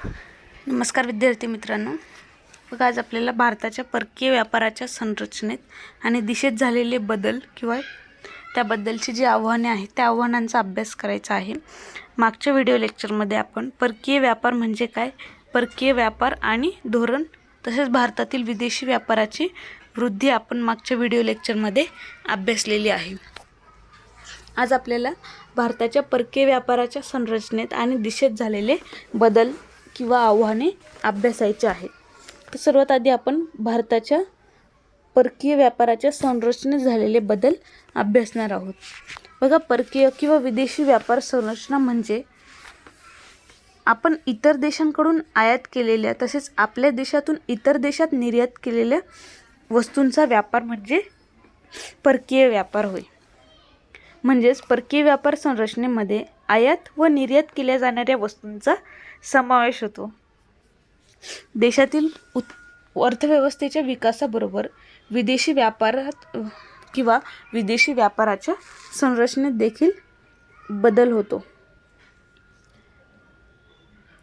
नमस्कार विद्यार्थी मित्रांनो, बघा आज आपल्याला भारताच्या परकीय व्यापाराच्या संरचनेत आणि दिशेत झालेले बदल किंवा त्याबद्दलची जी आव्हाने आहेत त्या आव्हानांचा अभ्यास करायचा आहे। मागच्या व्हिडिओ लेक्चरमध्ये आपण परकीय व्यापार म्हणजे काय, परकीय व्यापार आणि धोरण तसेच भारतातील विदेशी व्यापाराची वृद्धी आपण मागच्या व्हिडिओ लेक्चरमध्ये अभ्यासलेली आहे। आज आपल्याला भारताच्या परकीय व्यापाराच्या संरचनेत आणि दिशेत झालेले बदल किंवा आव्हाने अभ्यासायचे आहेत। तर सर्वात आधी आपण भारताच्या परकीय व्यापाराच्या संरचनेत झालेले बदल अभ्यासणार आहोत। बघा, परकीय किंवा विदेशी व्यापार संरचना म्हणजे आपण इतर देशांकडून आयात केलेल्या तसेच आपल्या देशातून इतर देशात निर्यात केलेल्या वस्तूंचा व्यापार म्हणजे परकीय व्यापार होय। म्हणजेच परकीय व्यापार संरचनेमध्ये आयात व निर्यात केल्या जाणाऱ्या वस्तूंचा समावेश होतो। देशातील अर्थव्यवस्थेच्या विकासाबरोबर विदेशी व्यापारात किंवा विदेशी व्यापाराच्या संरचनेत देखील बदल होतो।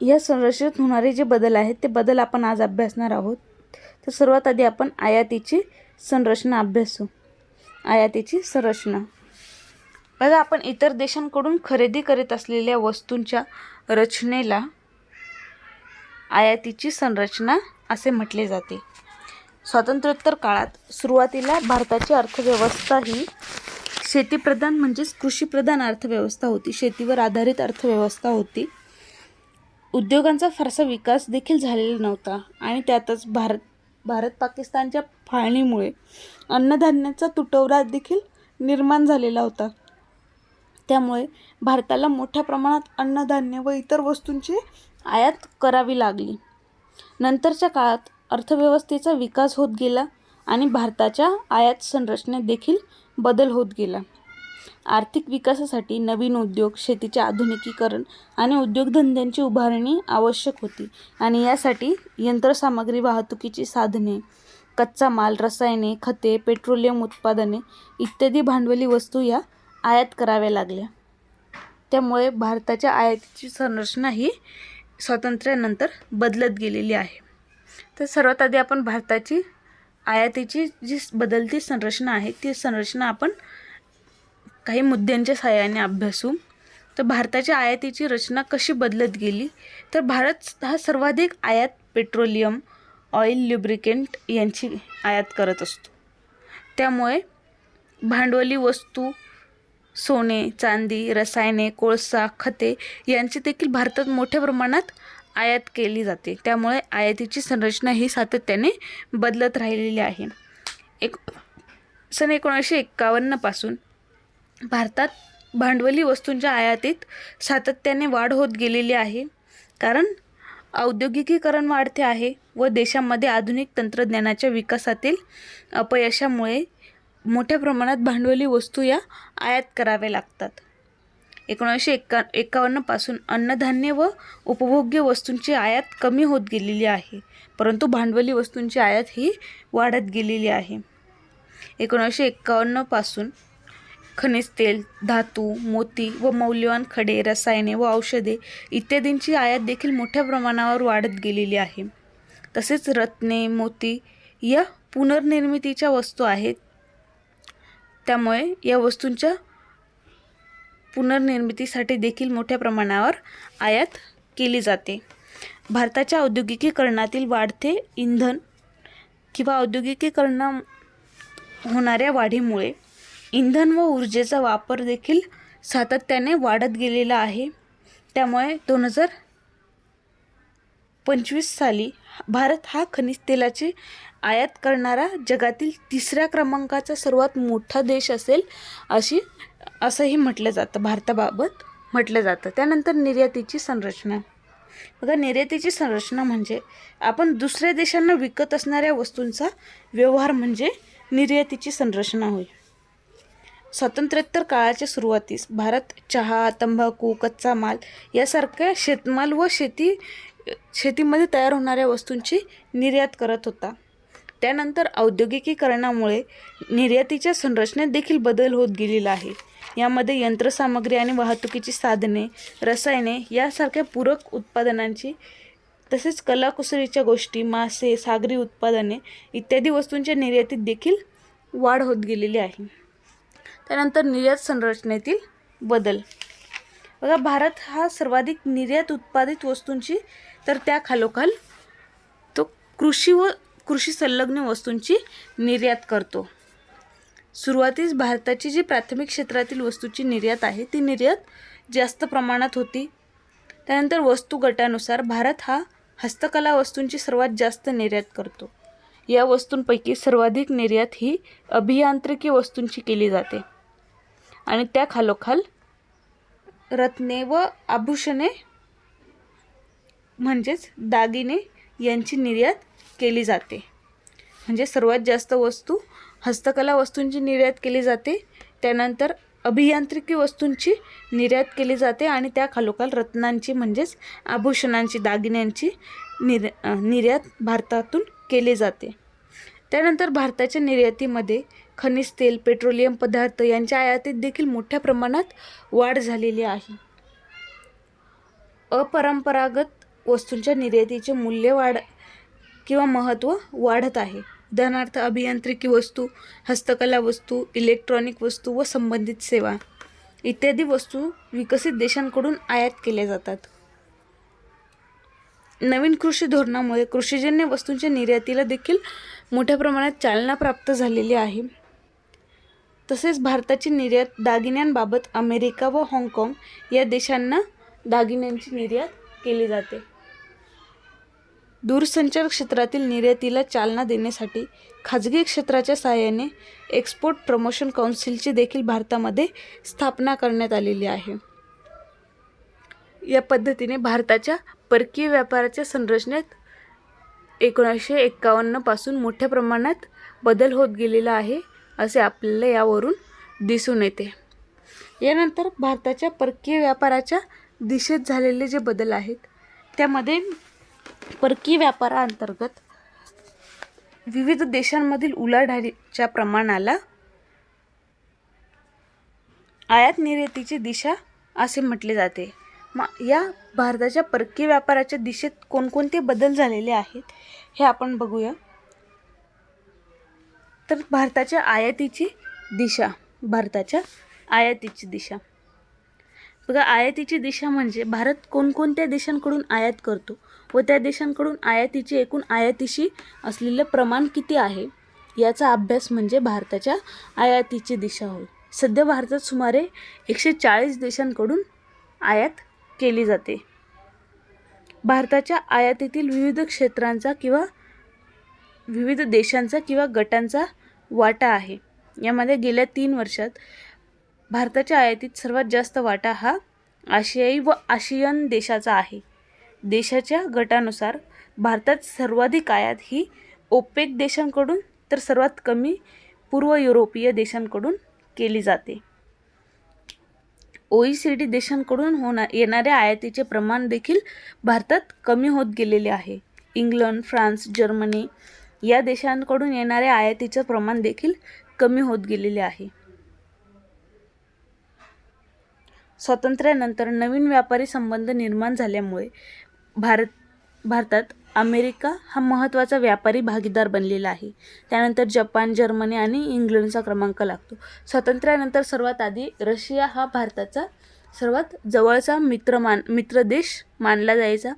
या संरचनेत होणारे जे बदल आहेत ते बदल आपण आज अभ्यासणार आहोत। तर सर्वात आधी आपण आयातीची संरचना अभ्यासू। आयातीची संरचना बघा, आपण इतर देशांकडून खरेदी करीत असलेल्या वस्तूंच्या रचनेला आयातीची संरचना असे म्हटले जाते। स्वातंत्र्योत्तर काळात सुरुवातीला भारताची अर्थव्यवस्था ही शेतीप्रधान म्हणजेच कृषीप्रधान अर्थव्यवस्था होती, शेतीवर आधारित अर्थव्यवस्था होती। उद्योगांचा फारसा विकास देखील झालेला नव्हता आणि त्यातच भारत पाकिस्तानच्या फाळणीमुळे अन्नधान्याचा तुटवडा देखील निर्माण झालेला होता। त्यामुळे भारताला मोठ्या प्रमाणात अन्नधान्य व इतर वस्तूंची आयात करावी लागली। नंतरच्या काळात अर्थव्यवस्थेचा विकास होत गेला आणि भारताच्या आयात संरचनेत देखील बदल होत गेला। आर्थिक विकासासाठी नवीन उद्योग, शेतीचे आधुनिकीकरण आणि उद्योगधंद्यांची उभारणी आवश्यक होती आणि यासाठी यंत्रसामग्री, वाहतुकीची साधने, कच्चा माल, रसायने, खते, पेट्रोलियम उत्पादने इत्यादी भांडवली वस्तू या आयात कराव्या लागल्या। त्यामुळे भारताच्या आयातीची संरचना ही स्वातंत्र्यानंतर बदलत गेलेली आहे। तर सर्वात आधी आपण भारताची आयातीची जी बदलती संरचना आहे ती संरचना आपण काही मुद्द्यांच्या सहाय्याने अभ्यासू। तर भारताच्या आयातीची रचना कशी बदलत गेली, तर भारत हा सर्वाधिक आयात पेट्रोलियम, ऑइल, ल्युब्रिकेंट यांची आयात करत असतो। त्यामुळे भांडवली वस्तू, सोने, चांदी, रसायने, कोळसा, खते यांची देखील भारतात मोठ्या प्रमाणात आयात केली जाते। त्यामुळे आयातीची संरचना ही सातत्याने बदलत राहिलेली आहे। सन 1951 पासून भारतात भांडवली वस्तूंच्या आयातीत सातत्याने वाढ होत गेलेली आहे, कारण औद्योगिकीकरण वाढते आहे व देशामध्ये आधुनिक तंत्रज्ञानाच्या विकासातील अपयशामुळे मोठ्या प्रमाणात भांडवली वस्तू या आयात कराव्या लागतात। 1951 पासून अन्नधान्य व उपभोग्य वस्तूंची आयात कमी होत गेलेली आहे, परंतु भांडवली वस्तूंची आयात ही वाढत गेलेली आहे। 1951 पासून खनिज तेल, धातू, मोती व मौल्यवान खडे, रसायने व औषधे इत्यादींची आयात देखील मोठ्या प्रमाणावर वाढत गेलेली आहे। तसेच रत्ने, मोती या पुनर्निर्मितीच्या वस्तू आहेत, त्यामुळे या वस्तूंच्या पुनर्निर्मितीसाठी देखील मोठ्या प्रमाणावर आयात केली जाते। भारताच्या औद्योगिकीकरणातील वाढते इंधन किंवा औद्योगिकीकरण होणाऱ्या वाढीमुळे इंधन व ऊर्जेचा वापर देखील सातत्याने वाढत गेलेला आहे। त्यामुळे 2025 साली भारत हा खनिज तेलाची आयात करणारा जगातील 3ऱ्या क्रमांकाचा सर्वात मोठा देश असेल असंही म्हटलं जातं, भारताबाबत म्हटलं जातं। त्यानंतर निर्यातीची संरचना बघा, निर्यातीची संरचना म्हणजे आपण दुसऱ्या देशांना विकत असणाऱ्या वस्तूंचा व्यवहार म्हणजे निर्यातीची संरचना होय। स्वातंत्र्योत्तर काळाच्या सुरुवातीस भारत चहा, तंबाखू, कच्चा माल यासारख्या शेतमाल व शेतीमध्ये तयार होणाऱ्या वस्तूंची निर्यात करत होता। त्यानंतर औद्योगिकीकरणामुळे निर्यातीच्या संरचनेत देखील बदल होत गेलेला आहे। यामध्ये यंत्रसामग्री आणि वाहतुकीची साधने, रसायने यासारख्या पूरक उत्पादनांची तसेच कलाकुसरीच्या गोष्टी, मासे, सागरी उत्पादने इत्यादी वस्तूंच्या निर्यातीत देखील वाढ होत गेलेली आहे. त्यानंतर निर्यात संरचनेतील बदल. बघा, भारत हा सर्वाधिक निर्यात उत्पादित वस्तूंची तर त्याखालोखाल तो कृषी व कृषी संलग्न वस्तूंची निर्यात करतो. सुरुवातीस भारताची जी प्राथमिक क्षेत्रातील वस्तूची निर्यात आहे ती निर्यात जास्त प्रमाणात होती. त्यानंतर वस्तू गटानुसार भारत हा हस्तकला वस्तूंची सर्वात जास्त निर्यात करतो. या वस्तूंपैकी सर्वाधिक निर्यात ही अभियांत्रिकी वस्तूंची केली जाते आणि त्याखालोखाल रत्ने व आभूषणे म्हणजेच दागिने यांची निर्यात केली जाते. म्हणजे सर्वात जास्त वस्तू हस्तकला वस्तूंची निर्यात केली जाते, त्यानंतर अभियांत्रिकी वस्तूंची निर्यात केली जाते आणि त्याखालोखाल रत्नांची म्हणजेच आभूषणांची, दागिन्यांची निर्यात भारतातून केली जाते. त्यानंतर भारताच्या निर्यातीमध्ये खनिज तेल, पेट्रोलियम पदार्थ यांच्या आयातीत देखील मोठ्या प्रमाणात वाढ झालेली आहे. अपरंपरागत वस्तूंच्या निर्यातीचे मूल्य किंवा महत्त्व वाढत आहे. उदाहरणार्थ अभियांत्रिकी वस्तू, हस्तकला वस्तू, इलेक्ट्रॉनिक वस्तू व संबंधित सेवा इत्यादी वस्तू विकसित देशांकडून आयात केल्या जातात. नवीन कृषी धोरणामुळे कृषीजन्य वस्तूंच्या निर्यातीला देखील मोठ्या प्रमाणात चालना प्राप्त झालेली आहे. तसेच भारताची निर्यात दागिन्यांबाबत अमेरिका व हाँगकाँग या देशांना दागिन्यांची निर्यात केली जाते. दूरसंचार क्षेत्रातील निर्यातीला चालना देण्यासाठी खाजगी क्षेत्राच्या सहाय्याने एक्सपोर्ट प्रमोशन काउन्सिलची देखील भारतामध्ये स्थापना करण्यात आलेली आहे. या पद्धतीने भारताच्या परकीय व्यापाराच्या संरचनेत 1951 पासून मोठ्या प्रमाणात बदल होत गेलेला आहे असे आपल्याला यावरून दिसून येते. यानंतर भारताच्या परकीय व्यापाराच्या दिशेत झालेले जे बदल आहेत त्यामध्ये परकीय व्यापाराअंतर्गत विविध देशांमधील उलाढालीच्या प्रमाणाला आयात निर्यातीची दिशा असे म्हटले जाते. या भारताच्या परकीय व्यापाराच्या दिशेत कोणकोणते बदल झालेले आहेत हे आपण बघूया. तर भारताच्या आयातीची दिशा बघा, आयातीची दिशा म्हणजे भारत कोणकोणत्या देशांकडून आयात करतो व त्या देशांकडून आयातीची एकूण आयातीशी असलेलं प्रमाण किती आहे याचा अभ्यास म्हणजे भारताच्या आयातीची दिशा होय. सध्या भारतात सुमारे 140 देशांकडून आयात केली जाते. भारताच्या आयातीतील विविध क्षेत्रांचा किंवा विविध देशांचा किंवा गटांचा वाटा आहे. यामध्ये गेल्या 3 वर्षात भारताच्या आयातीत सर्वात जास्त वाटा हा आशियाई व आशियन देशाचा आहे. देशाच्या गटानुसार भारतात सर्वाधिक आयात ही ओपेक देशांकडून तर सर्वात कमी पूर्व युरोपीय देशांकडून केली जाते. OECD देशांकडून येणाऱ्या आयातीचे प्रमाण देखील भारतात कमी होत गेलेले आहे. इंग्लंड, फ्रान्स, जर्मनी या देशांकडून येणाऱ्या आयातीचे प्रमाण देखील कमी होत गेलेले आहे. स्वातंत्र्यानंतर नवीन व्यापारी संबंध निर्माण झाल्यामुळे भारतात अमेरिका हा महत्त्वाचा व्यापारी भागीदार बनलेला आहे. त्यानंतर जपान, जर्मनी आणि इंग्लंडचा क्रमांक लागतो. स्वातंत्र्यानंतर सर्वात आधी रशिया हा भारताचा सर्वात जवळचा मित्र देश मानला जायचा.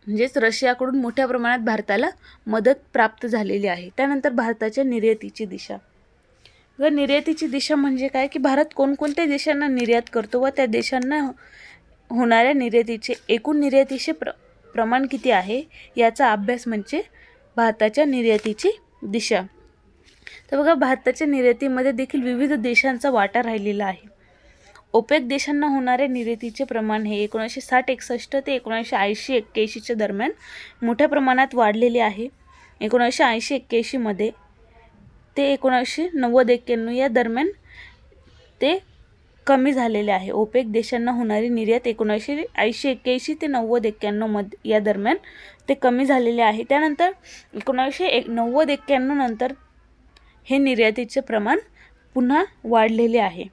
म्हणजेच रशियाकडून मोठ्या प्रमाणात भारताला मदत प्राप्त झालेली आहे. त्यानंतर भारताच्या निर्यातीची दिशा. निर्यातीची दिशा म्हणजे काय की भारत कोणकोणत्या देशांना निर्यात करतो व त्या देशांना होणाऱ्या निर्यातीचे एकूण निर्यातीचे प्रमाण किती आहे याचा अभ्यास म्हणजे भारताच्या निर्यातीची दिशा. तर बघा, भारताच्या निर्यातीमध्ये देखील विविध देशांचा वाटा राहिलेला आहे. ओपेक देशांना होणाऱ्या निर्यातीचे प्रमाण हे 1960-61 ते 1980-81च्या दरम्यान मोठ्या प्रमाणात वाढलेले आहे. 1980-81 मध्ये ते 1990-91 या दरम्यान ते कमी झालेले आहे. ओपेक देशांना होणारी निर्यात 1980-81 ते 90-91 या दरम्यान ते कमी झालेले आहे. त्यानंतर 1990-91 नंतर हे निर्यातीचे प्रमाण पुन्हा वाढलेले आहे.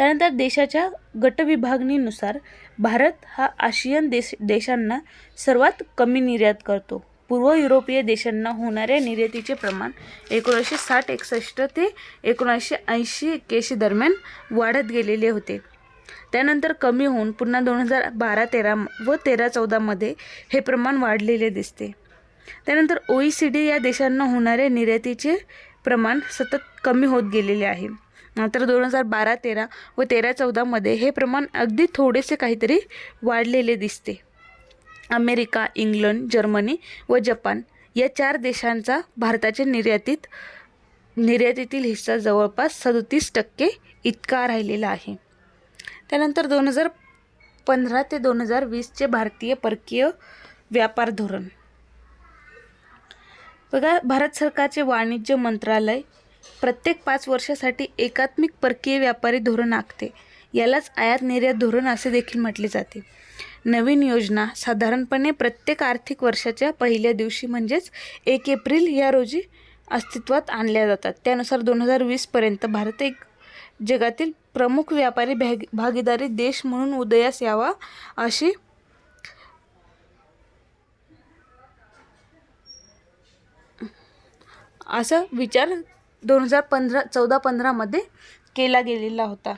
त्यानंतर देशाच्या गटविभागणीनुसार भारत हा आशियन देशांना सर्वात कमी निर्यात करतो. पूर्व युरोपीय देशांना होणाऱ्या निर्यातीचे प्रमाण 1960-61 ते 1980-81 दरम्यान वाढत गेलेले होते. त्यानंतर कमी होऊन पुन्हा 2012-13 व 13-14 मध्ये हे प्रमाण वाढलेले दिसते. त्यानंतर OECD या देशांना होणाऱ्या निर्यातीचे प्रमाण सतत कमी होत गेलेले आहे. नंतर 2012-13 व 13-14 मध्ये हे प्रमाण अगदी थोडेसे काहीतरी वाढलेले दिसते. अमेरिका, इंग्लंड, जर्मनी व जपान या 4 देशांचा भारताच्या निर्यातीतील हिस्सा जवळपास 37% इतका राहिलेला आहे. त्यानंतर 2015 ते 2020 भारतीय परकीय व्यापार धोरण. बघा, भारत सरकारचे वाणिज्य मंत्रालय प्रत्येक 5 वर्षासाठी एकात्मिक परकीय व्यापारी धोरण आखते. यालाच आयात निर्यात धोरण असे देखील म्हटले जाते. नवीन योजना साधारणपणे प्रत्येक आर्थिक वर्षाच्या पहिल्या दिवशी म्हणजेच 1 एप्रिल या रोजी अस्तित्वात आणल्या जातात. त्यानुसार 2020 पर्यंत भारत एक जगातील प्रमुख व्यापारी भागीदारी देश म्हणून उदयास यावा असा विचार 2014-15 मध्ये केला गेलेला होता.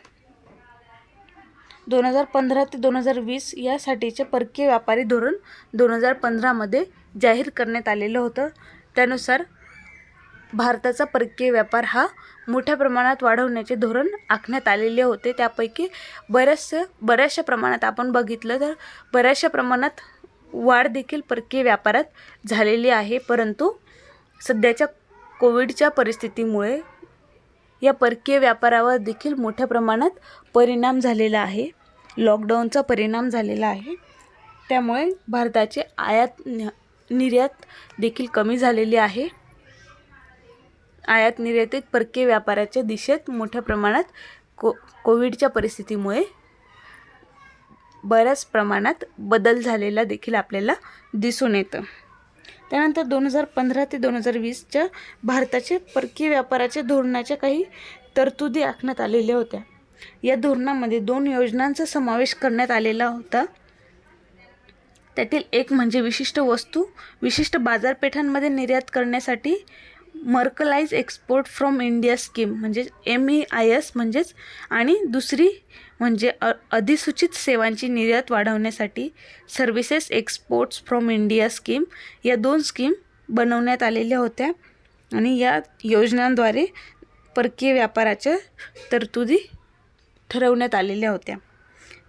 2015 ते 2020 यासाठीचे परकीय व्यापारी धोरण 2015 मध्ये जाहीर करण्यात आलेलं होतं. त्यानुसार भारताचा परकीय व्यापार हा मोठ्या प्रमाणात वाढवण्याचे धोरण आखण्यात आलेले होते. त्यापैकी बऱ्याचशा प्रमाणात आपण बघितलं तर बऱ्याचशा प्रमाणात वाढ देखील परकीय व्यापारात झालेली आहे. परंतु सध्याच्या कोविडच्या परिस्थितीमुळे या परकीय व्यापारावर देखील मोठ्या प्रमाणात परिणाम झालेला आहे. लॉकडाऊनचा परिणाम झालेला आहे. त्यामुळे भारताचे आयात निर्यात देखील कमी झालेली आहे. आयात निर्यातीत परकीय व्यापाराच्या दिशेत मोठ्या प्रमाणात कोविडच्या परिस्थितीमुळे बऱ्याच प्रमाणात बदल झालेला देखील आपल्याला दिसून येतं. त्यानंतर 2015 ते 2020च्या भारताचे परकीय व्यापाराच्या धोरणाच्या काही तरतुदी आखण्यात आलेल्या होत्या. या धोरणामध्ये 2 योजनांचा समावेश करण्यात आलेला होता. त्यातील एक म्हणजे विशिष्ट वस्तू विशिष्ट बाजारपेठांमध्ये निर्यात करण्यासाठी मर्कलाइज एक्सपोर्ट फ्रॉम इंडिया स्कीम म्हणजे MEIS म्हणजेच, आणि दुसरी म्हणजे अधिसूचित सेवांची निर्यात वाढवण्यासाठी services exports from India scheme. या 2 स्कीम बनवण्यात आलेल्या होत्या आणि या योजनांद्वारे परकीय व्यापाराच्या तरतुदी ठरवण्यात आलेल्या होत्या.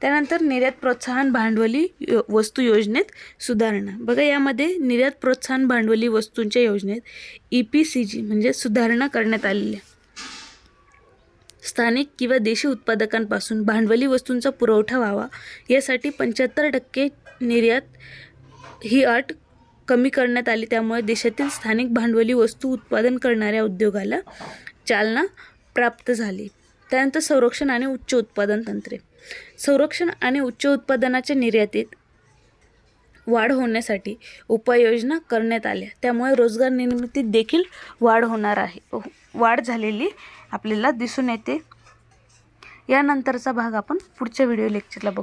त्यानंतर निर्यात प्रोत्साहन भांडवली वस्तू योजनेत सुधारणा. बघा, यामध्ये निर्यात प्रोत्साहन भांडवली वस्तूंच्या योजनेत EPCG म्हणजे सुधारणा करण्यात आलेल्या. स्थानिक किंवा देशी उत्पादकांपासून भांडवली वस्तूंचा पुरवठा व्हावा यासाठी 75% निर्यात ही अट कमी करण्यात आली. त्यामुळे देशातील स्थानिक भांडवली वस्तू उत्पादन करणाऱ्या उद्योगाला चालना प्राप्त झाली. त्यानंतर संरक्षण आणि उच्च उत्पादन तंत्रे. संरक्षण आणि उच्च उत्पादनाच्या निर्यातीत वाढ होण्यासाठी उपाययोजना करण्यात आल्या. त्यामुळे रोजगार निर्मितीत देखील वाढ झालेली आपल्याला दिसून येते. यानंतरचा भाग आपण पुढच्या व्हिडिओ लेक्चरला बघू.